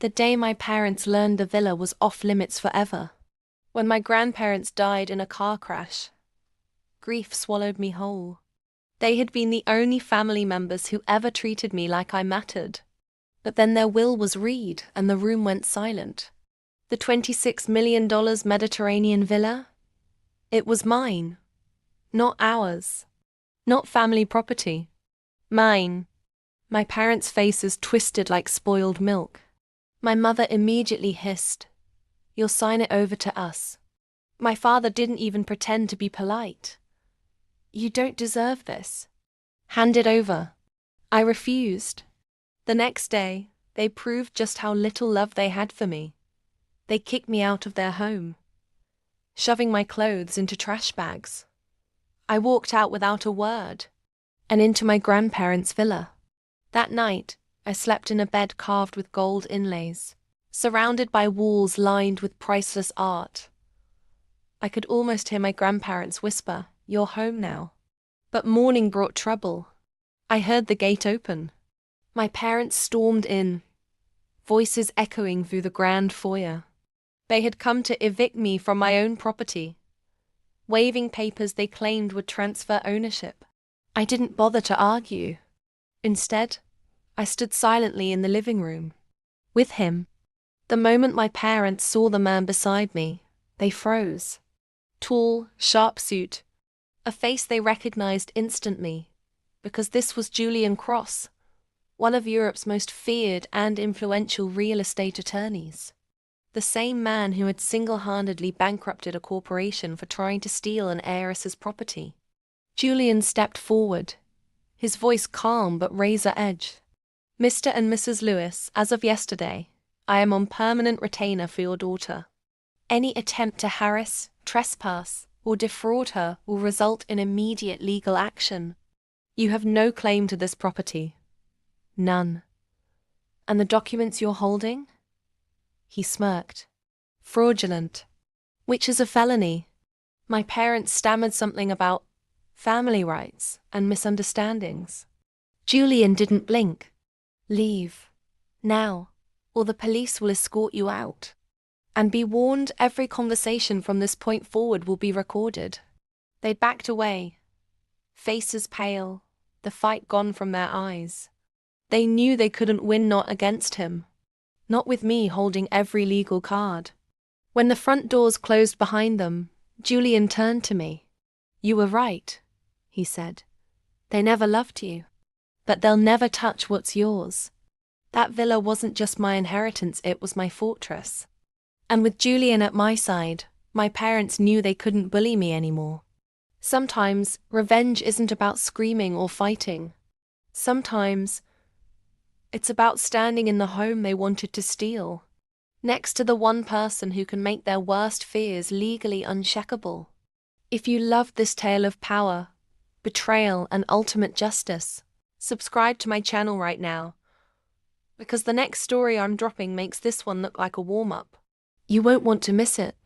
The day my parents learned the villa was off limits forever. When my grandparents died in a car crash, grief swallowed me whole. They had been the only family members who ever treated me like I mattered. But then their will was read and the room went silent. The $26 million Mediterranean villa? It was mine. Not ours. Not family property. Mine. My parents' faces twisted like spoiled milk. My mother immediately hissed, "You'll sign it over to us." My father didn't even pretend to be polite. "You don't deserve this. Hand it over." I refused. The next day, they proved just how little love they had for me. They kicked me out of their home, shoving my clothes into trash bags. I walked out without a word, and into my grandparents' villa. That night, I slept in a bed carved with gold inlays, surrounded by walls lined with priceless art. I could almost hear my grandparents whisper, "You're home now." But morning brought trouble. I heard the gate open. My parents stormed in, voices echoing through the grand foyer. They had come to evict me from my own property, waving papers they claimed would transfer ownership. I didn't bother to argue. Instead, I stood silently in the living room, with him. The moment my parents saw the man beside me, they froze. Tall, sharp suit, a face they recognized instantly, because this was Julian Cross, one of Europe's most feared and influential real estate attorneys. The same man who had single-handedly bankrupted a corporation for trying to steal an heiress's property. Julian stepped forward, his voice calm but razor-edge. "Mr. and Mrs. Lewis, as of yesterday, I am on permanent retainer for your daughter. Any attempt to harass, trespass, or defraud her will result in immediate legal action. You have no claim to this property. None. And the documents you're holding?" He smirked. "Fraudulent. Which is a felony." My parents stammered something about family rights and misunderstandings. Julian didn't blink. "Leave. Now, or the police will escort you out. And be warned, every conversation from this point forward will be recorded." They backed away, faces pale, the fight gone from their eyes. They knew they couldn't win, not against him. Not with me holding every legal card. When the front doors closed behind them, Julian turned to me. "You were right," he said. "They never loved you. But they'll never touch what's yours." That villa wasn't just my inheritance, it was my fortress. And with Julian at my side, my parents knew they couldn't bully me anymore. Sometimes, revenge isn't about screaming or fighting. Sometimes, it's about standing in the home they wanted to steal, next to the one person who can make their worst fears legally uncheckable. If you loved this tale of power, betrayal, and ultimate justice, subscribe to my channel right now, because the next story I'm dropping makes this one look like a warm-up. You won't want to miss it.